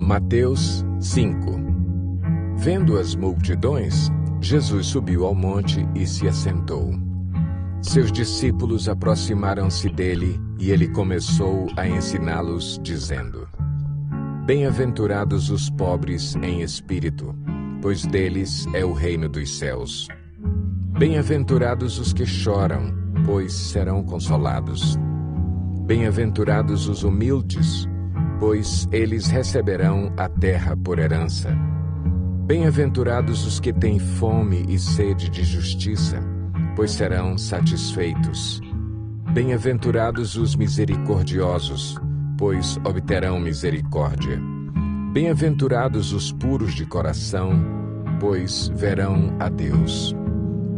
Mateus 5. Vendo as multidões, Jesus subiu ao monte e se assentou. Seus discípulos aproximaram-se dele e ele começou a ensiná-los, dizendo: Bem-aventurados os pobres em espírito, pois deles é o reino dos céus. Bem-aventurados os que choram, pois serão consolados. Bem-aventurados os humildes, pois eles receberão a terra por herança. Bem-aventurados os que têm fome e sede de justiça, pois serão satisfeitos. Bem-aventurados os misericordiosos, pois obterão misericórdia. Bem-aventurados os puros de coração, pois verão a Deus.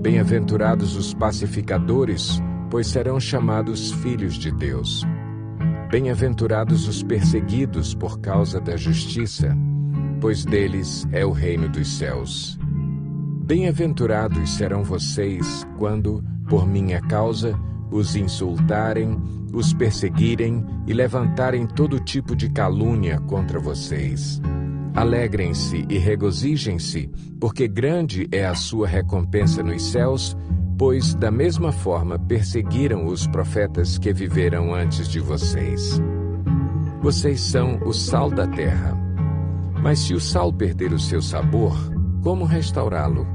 Bem-aventurados os pacificadores, pois serão chamados filhos de Deus. Bem-aventurados os perseguidos por causa da justiça, pois deles é o reino dos céus. Bem-aventurados serão vocês quando, por minha causa, os insultarem, os perseguirem e levantarem todo tipo de calúnia contra vocês. Alegrem-se e regozijem-se, porque grande é a sua recompensa nos céus, pois da mesma forma perseguiram os profetas que viveram antes de vocês. Vocês são o sal da terra. Mas se o sal perder o seu sabor, como restaurá-lo?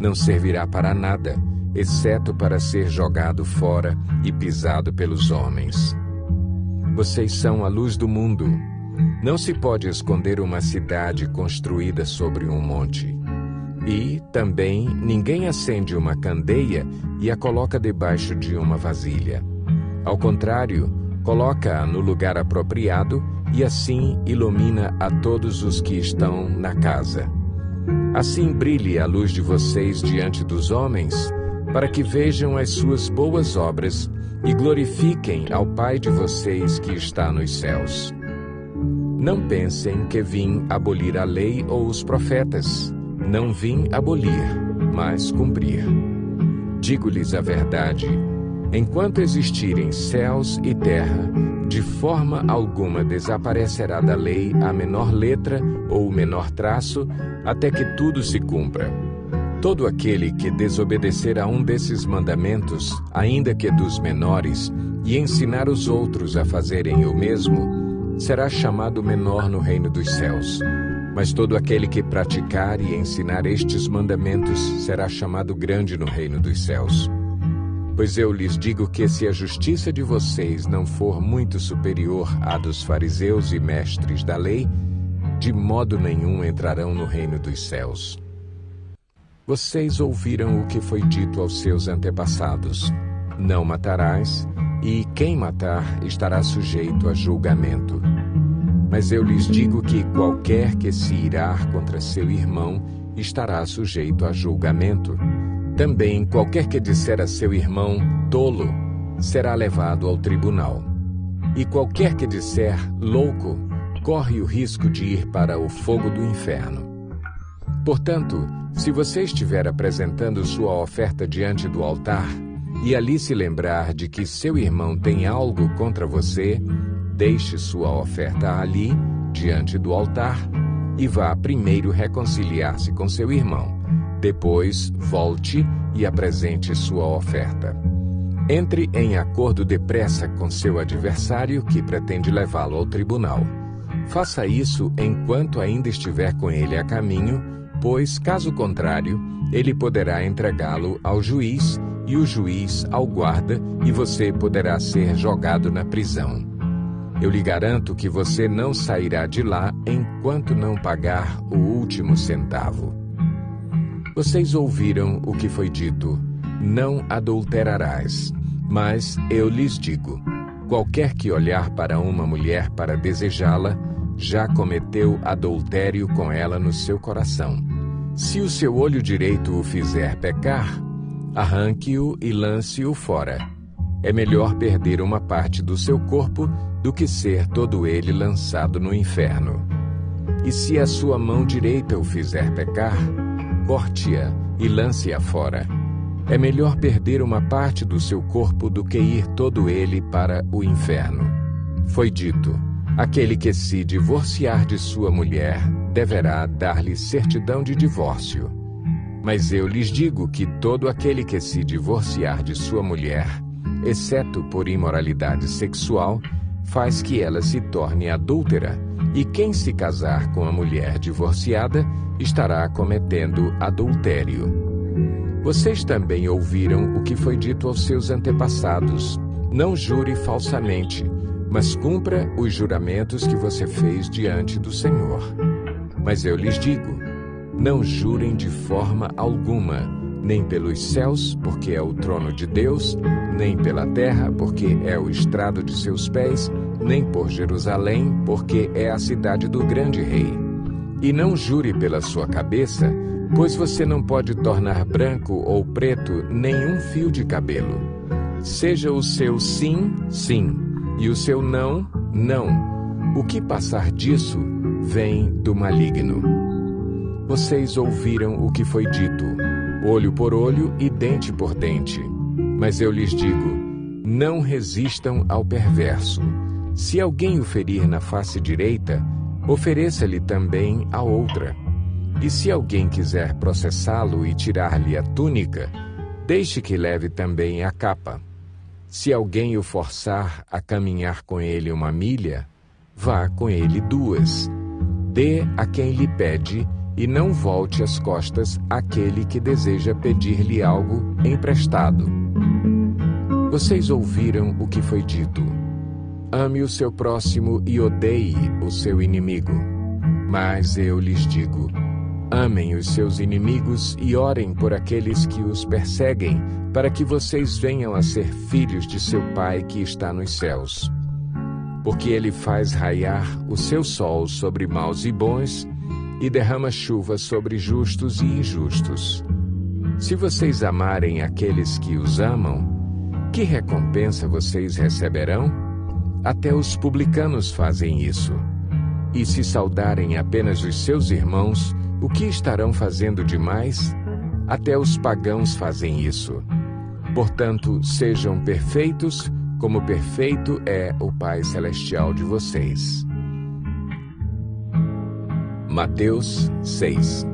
Não servirá para nada, exceto para ser jogado fora e pisado pelos homens. Vocês são a luz do mundo. Não se pode esconder uma cidade construída sobre um monte. E, também, ninguém acende uma candeia e a coloca debaixo de uma vasilha. Ao contrário, coloca-a no lugar apropriado e assim ilumina a todos os que estão na casa. Assim brilhe a luz de vocês diante dos homens, para que vejam as suas boas obras e glorifiquem ao Pai de vocês que está nos céus. Não pensem que vim abolir a lei ou os profetas. Não vim abolir, mas cumprir. Digo-lhes a verdade: enquanto existirem céus e terra, de forma alguma desaparecerá da lei a menor letra ou o menor traço, até que tudo se cumpra. Todo aquele que desobedecer a um desses mandamentos, ainda que dos menores, e ensinar os outros a fazerem o mesmo, será chamado menor no reino dos céus. Mas todo aquele que praticar e ensinar estes mandamentos será chamado grande no reino dos céus. Pois eu lhes digo que se a justiça de vocês não for muito superior à dos fariseus e mestres da lei, de modo nenhum entrarão no reino dos céus. Vocês ouviram o que foi dito aos seus antepassados: não matarás, e quem matar estará sujeito a julgamento. Mas eu lhes digo que qualquer que se irar contra seu irmão estará sujeito a julgamento. Também qualquer que disser a seu irmão tolo será levado ao tribunal. E qualquer que disser louco corre o risco de ir para o fogo do inferno. Portanto, se você estiver apresentando sua oferta diante do altar e ali se lembrar de que seu irmão tem algo contra você, deixe sua oferta ali, diante do altar, e vá primeiro reconciliar-se com seu irmão. Depois, volte e apresente sua oferta. Entre em acordo depressa com seu adversário que pretende levá-lo ao tribunal. Faça isso enquanto ainda estiver com ele a caminho, pois, caso contrário, ele poderá entregá-lo ao juiz e o juiz ao guarda, e você poderá ser jogado na prisão. Eu lhe garanto que você não sairá de lá enquanto não pagar o último centavo. Vocês ouviram o que foi dito: não adulterarás. Mas eu lhes digo: qualquer que olhar para uma mulher para desejá-la, já cometeu adultério com ela no seu coração. Se o seu olho direito o fizer pecar, arranque-o e lance-o fora. É melhor perder uma parte do seu corpo do que ser todo ele lançado no inferno. E se a sua mão direita o fizer pecar, corte-a e lance-a fora. É melhor perder uma parte do seu corpo do que ir todo ele para o inferno. Foi dito: Aquele que se divorciar de sua mulher deverá dar-lhe certidão de divórcio. Mas eu lhes digo que todo aquele que se divorciar de sua mulher, exceto por imoralidade sexual, faz que ela se torne adúltera, e quem se casar com a mulher divorciada estará cometendo adultério. Vocês também ouviram o que foi dito aos seus antepassados: não jure falsamente, mas cumpra os juramentos que você fez diante do Senhor. Mas eu lhes digo, não jurem de forma alguma, nem pelos céus, porque é o trono de Deus, nem pela terra, porque é o estrado de seus pés, nem por Jerusalém, porque é a cidade do grande rei. E não jure pela sua cabeça, pois você não pode tornar branco ou preto nenhum fio de cabelo. Seja o seu sim, sim, e o seu não, não. O que passar disso vem do maligno. Vocês ouviram o que foi dito, olho por olho e dente por dente. Mas eu lhes digo, não resistam ao perverso. Se alguém o ferir na face direita, ofereça-lhe também a outra. E se alguém quiser processá-lo e tirar-lhe a túnica, deixe que leve também a capa. Se alguém o forçar a caminhar com ele 1 milha, vá com ele 2. Dê a quem lhe pede e não volte as costas àquele que deseja pedir-lhe algo emprestado. Vocês ouviram o que foi dito: ame o seu próximo e odeie o seu inimigo. Mas eu lhes digo, amem os seus inimigos e orem por aqueles que os perseguem, para que vocês venham a ser filhos de seu Pai que está nos céus. Porque ele faz raiar o seu sol sobre maus e bons, e derrama chuva sobre justos e injustos. Se vocês amarem aqueles que os amam, que recompensa vocês receberão? Até os publicanos fazem isso. E se saudarem apenas os seus irmãos, o que estarão fazendo demais? Até os pagãos fazem isso. Portanto, sejam perfeitos, como perfeito é o Pai Celestial de vocês. Mateus 6.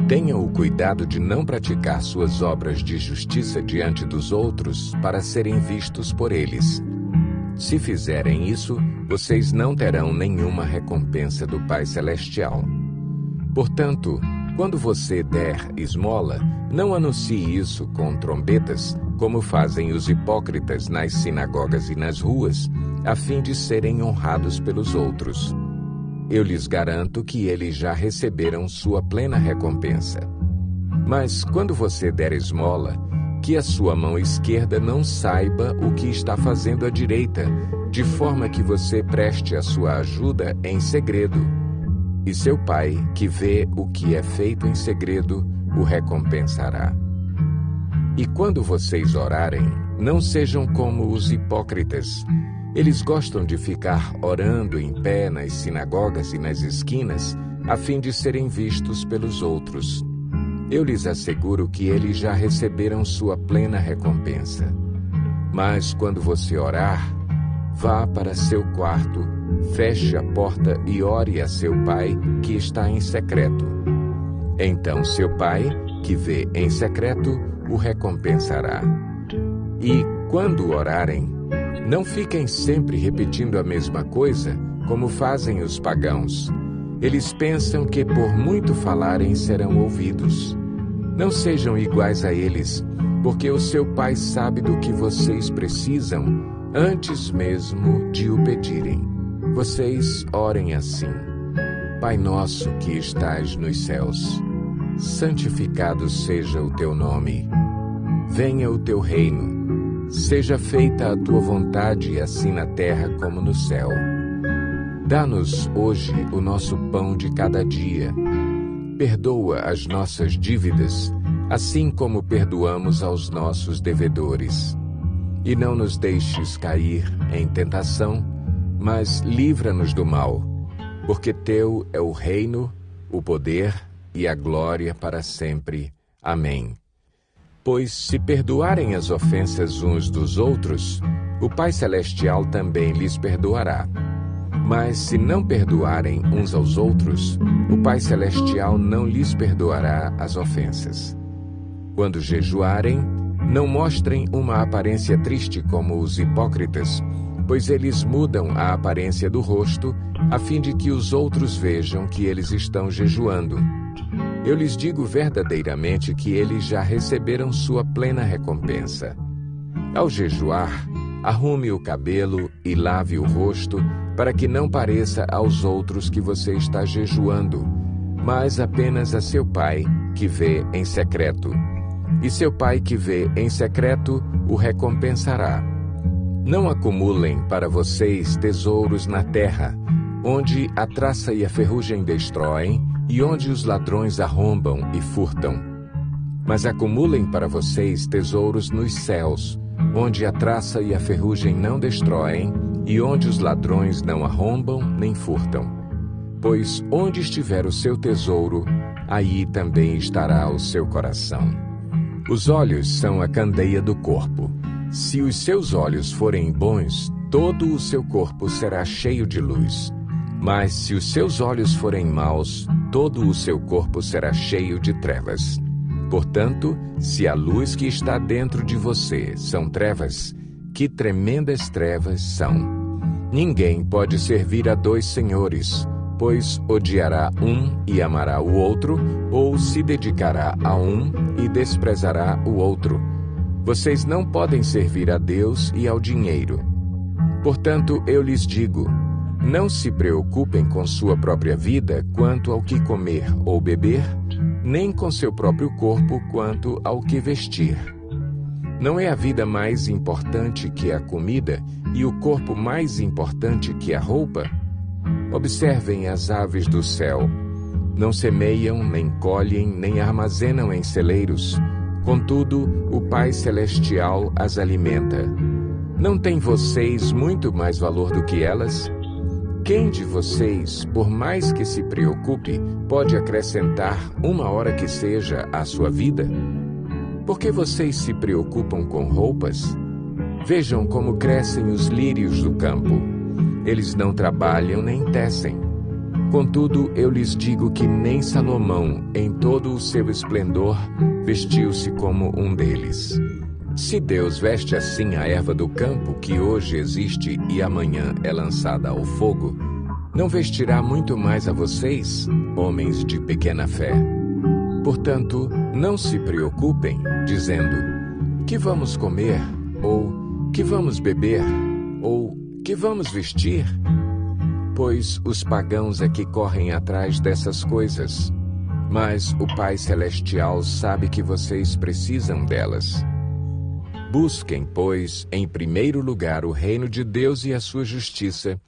Tenham o cuidado de não praticar suas obras de justiça diante dos outros para serem vistos por eles. Se fizerem isso, vocês não terão nenhuma recompensa do Pai Celestial. Portanto, quando você der esmola, não anuncie isso com trombetas, como fazem os hipócritas nas sinagogas e nas ruas, a fim de serem honrados pelos outros. Eu lhes garanto que eles já receberam sua plena recompensa. Mas quando você der esmola, que a sua mão esquerda não saiba o que está fazendo a direita, de forma que você preste a sua ajuda em segredo. E seu Pai, que vê o que é feito em segredo, o recompensará. E quando vocês orarem, não sejam como os hipócritas. Eles gostam de ficar orando em pé nas sinagogas e nas esquinas, a fim de serem vistos pelos outros. Eu lhes asseguro que eles já receberam sua plena recompensa. Mas quando você orar, vá para seu quarto, feche a porta e ore a seu Pai que está em secreto. Então seu Pai, que vê em secreto, o recompensará. E quando orarem, não fiquem sempre repetindo a mesma coisa, como fazem os pagãos. Eles pensam que por muito falarem serão ouvidos. Não sejam iguais a eles, porque o seu Pai sabe do que vocês precisam antes mesmo de o pedirem. Vocês orem assim: Pai nosso que estás nos céus, santificado seja o teu nome. Venha o teu reino. Seja feita a tua vontade, assim na terra como no céu. Dá-nos hoje o nosso pão de cada dia. Perdoa as nossas dívidas, assim como perdoamos aos nossos devedores. E não nos deixes cair em tentação, mas livra-nos do mal, porque teu é o reino, o poder e a glória para sempre. Amém. Pois se perdoarem as ofensas uns dos outros, o Pai Celestial também lhes perdoará. Mas se não perdoarem uns aos outros, o Pai Celestial não lhes perdoará as ofensas. Quando jejuarem, não mostrem uma aparência triste como os hipócritas, pois eles mudam a aparência do rosto, a fim de que os outros vejam que eles estão jejuando. Eu lhes digo verdadeiramente que eles já receberam sua plena recompensa. Ao jejuar, arrume o cabelo e lave o rosto, para que não pareça aos outros que você está jejuando, mas apenas a seu Pai, que vê em secreto. E seu Pai que vê em secreto o recompensará. Não acumulem para vocês tesouros na terra, onde a traça e a ferrugem destroem, e onde os ladrões arrombam e furtam. Mas acumulem para vocês tesouros nos céus, onde a traça e a ferrugem não destroem, e onde os ladrões não arrombam nem furtam. Pois onde estiver o seu tesouro, aí também estará o seu coração. Os olhos são a candeia do corpo. Se os seus olhos forem bons, todo o seu corpo será cheio de luz. Mas se os seus olhos forem maus, todo o seu corpo será cheio de trevas. Portanto, se a luz que está dentro de você são trevas, que tremendas trevas são! Ninguém pode servir a dois senhores, pois odiará um e amará o outro, ou se dedicará a um e desprezará o outro. Vocês não podem servir a Deus e ao dinheiro. Portanto, eu lhes digo, não se preocupem com sua própria vida quanto ao que comer ou beber, nem com seu próprio corpo quanto ao que vestir. Não é a vida mais importante que a comida e o corpo mais importante que a roupa? Observem as aves do céu. Não semeiam, nem colhem, nem armazenam em celeiros. Contudo, o Pai Celestial as alimenta. Não têm vocês muito mais valor do que elas? Quem de vocês, por mais que se preocupe, pode acrescentar uma hora que seja à sua vida? Por que vocês se preocupam com roupas? Vejam como crescem os lírios do campo. Eles não trabalham nem tecem. Contudo, eu lhes digo que nem Salomão, em todo o seu esplendor, vestiu-se como um deles. Se Deus veste assim a erva do campo, que hoje existe e amanhã é lançada ao fogo, não vestirá muito mais a vocês, homens de pequena fé? Portanto, não se preocupem, dizendo, que vamos comer, ou que vamos beber, ou que vamos vestir? Pois os pagãos é que correm atrás dessas coisas. Mas o Pai Celestial sabe que vocês precisam delas. Busquem, pois, em primeiro lugar o reino de Deus e a sua justiça,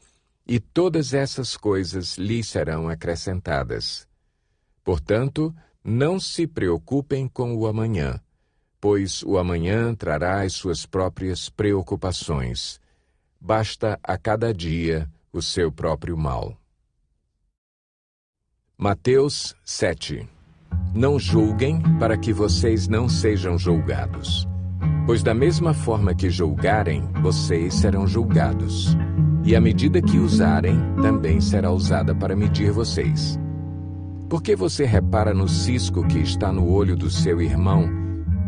e todas essas coisas lhes serão acrescentadas. Portanto, não se preocupem com o amanhã, pois o amanhã trará as suas próprias preocupações. Basta a cada dia o seu próprio mal. Mateus 7. Não julguem para que vocês não sejam julgados. Pois da mesma forma que julgarem, vocês serão julgados. E a medida que usarem, também será usada para medir vocês. Por que você repara no cisco que está no olho do seu irmão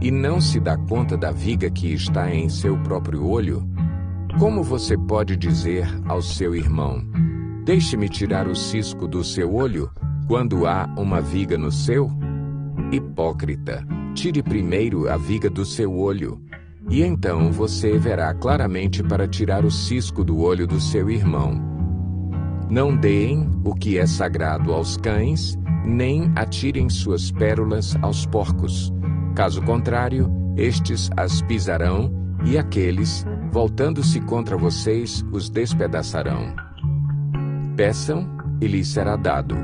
e não se dá conta da viga que está em seu próprio olho? Como você pode dizer ao seu irmão, deixe-me tirar o cisco do seu olho, quando há uma viga no seu? Hipócrita, tire primeiro a viga do seu olho, e então você verá claramente para tirar o cisco do olho do seu irmão. Não deem o que é sagrado aos cães, nem atirem suas pérolas aos porcos. Caso contrário, estes as pisarão, e aqueles, voltando-se contra vocês, os despedaçarão. Peçam, e lhes será dado.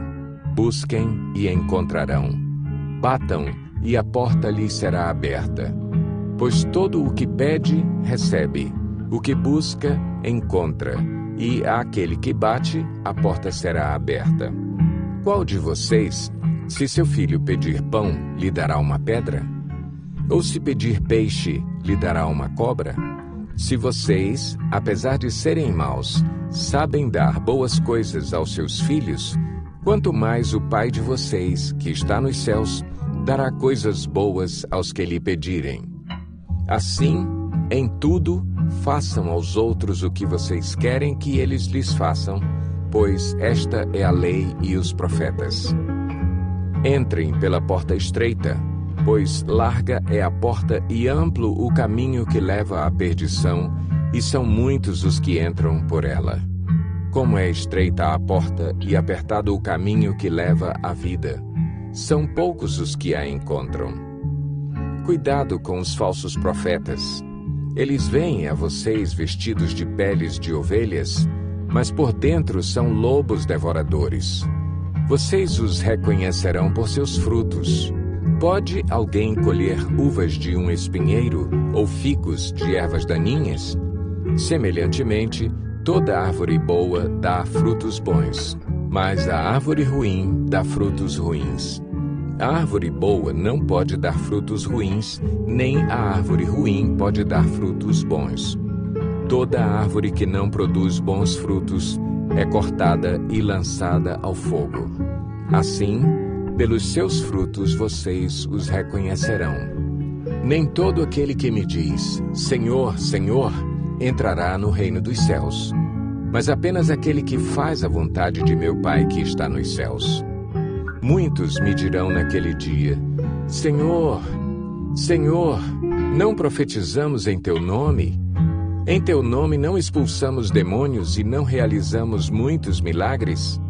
Busquem, e encontrarão. Batam, e a porta lhes será aberta. Pois todo o que pede, recebe. O que busca, encontra. E àquele que bate, a porta será aberta. Qual de vocês, se seu filho pedir pão, lhe dará uma pedra? Ou se pedir peixe, lhe dará uma cobra? Se vocês, apesar de serem maus, sabem dar boas coisas aos seus filhos, quanto mais o Pai de vocês, que está nos céus, dará coisas boas aos que lhe pedirem. Assim, em tudo, façam aos outros o que vocês querem que eles lhes façam, pois esta é a lei e os profetas. Entrem pela porta estreita, pois larga é a porta e amplo o caminho que leva à perdição, e são muitos os que entram por ela. Como é estreita a porta e apertado o caminho que leva à vida, são poucos os que a encontram. Cuidado com os falsos profetas. Eles vêm a vocês vestidos de peles de ovelhas, mas por dentro são lobos devoradores. Vocês os reconhecerão por seus frutos. Pode alguém colher uvas de um espinheiro ou figos de ervas daninhas? Semelhantemente, toda árvore boa dá frutos bons, mas a árvore ruim dá frutos ruins. A árvore boa não pode dar frutos ruins, nem a árvore ruim pode dar frutos bons. Toda árvore que não produz bons frutos é cortada e lançada ao fogo. Assim, pelos seus frutos vocês os reconhecerão. Nem todo aquele que me diz, Senhor, Senhor, entrará no reino dos céus, mas apenas aquele que faz a vontade de meu Pai que está nos céus. Muitos me dirão naquele dia, Senhor, Senhor, não profetizamos em teu nome? Em teu nome não expulsamos demônios e não realizamos muitos milagres?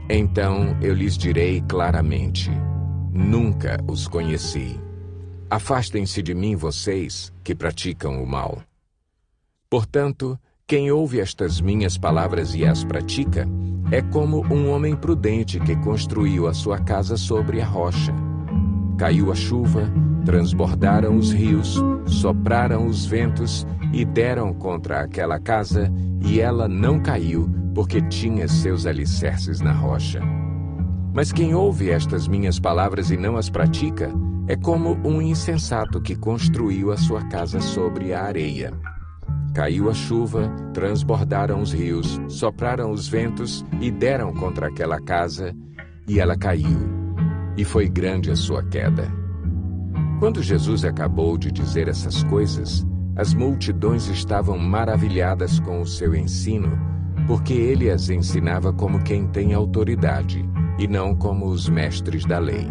Então eu lhes direi claramente, nunca os conheci. Afastem-se de mim vocês que praticam o mal. Portanto, quem ouve estas minhas palavras e as pratica, é como um homem prudente que construiu a sua casa sobre a rocha. Caiu a chuva, transbordaram os rios, sopraram os ventos e deram contra aquela casa, e ela não caiu, porque tinha seus alicerces na rocha. Mas quem ouve estas minhas palavras e não as pratica, é como um insensato que construiu a sua casa sobre a areia. Caiu a chuva, transbordaram os rios, sopraram os ventos e deram contra aquela casa, e ela caiu, e foi grande a sua queda. Quando Jesus acabou de dizer essas coisas, as multidões estavam maravilhadas com o seu ensino, porque ele as ensinava como quem tem autoridade, e não como os mestres da lei.